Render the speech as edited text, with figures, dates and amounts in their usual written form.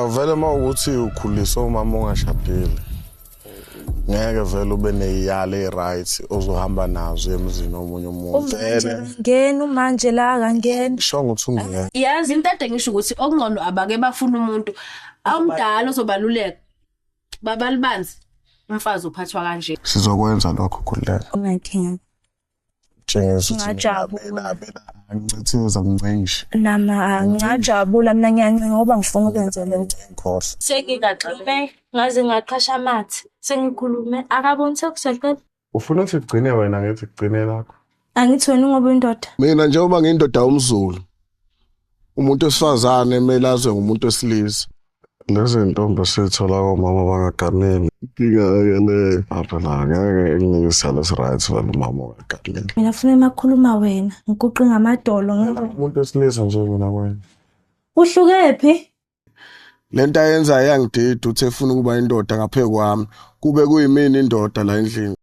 Vele mawukuthi ukhuliswa umama ongashadile ngeke vele ube neyiyala eziright ozohamba nazo emzini omunye umuntu. Ngena manje la akangena. Sho ukuthi ungena. Yazi into ade ngisho ukuthi okungcono abake bafuna umuntu awumdala ozobaluleka. Babalibanzi umfazi uphathwa kanje. Sizokwenza lokho Khuleka. Ungayikinga. Ngajabula. Ngicithiza ngincengishe. Nama ngajabula mina ngiyancenga ngoba ngifuna ukwenza lento. Inkosi. Sengingaxime ngaze ngaqhasha amathi. Sengikhulume akaboni sekuseqela. Ufuna ukuthi ugcine wena ngithi ugcine lakho. Angithi wena ngoba indoda. Mina njengoba ngiyindoda umZulu. Umuntu osifazane emele azwe ngumuntu wesilisa. Lezi ntombi sithola komama bangaganeli. Inkinga-ke le apha la ngeke nginisala right wena umama ongaganeli. Mina funa emakhuluma wena ngikuqe ngamadolo ngoba Umuntu wesilisa nje mina wena. uhlukephi? Lento ayenza yangidida uthi efuna ukuba indoda ngaphe kwami. Kube kuyimini indoda la endlini.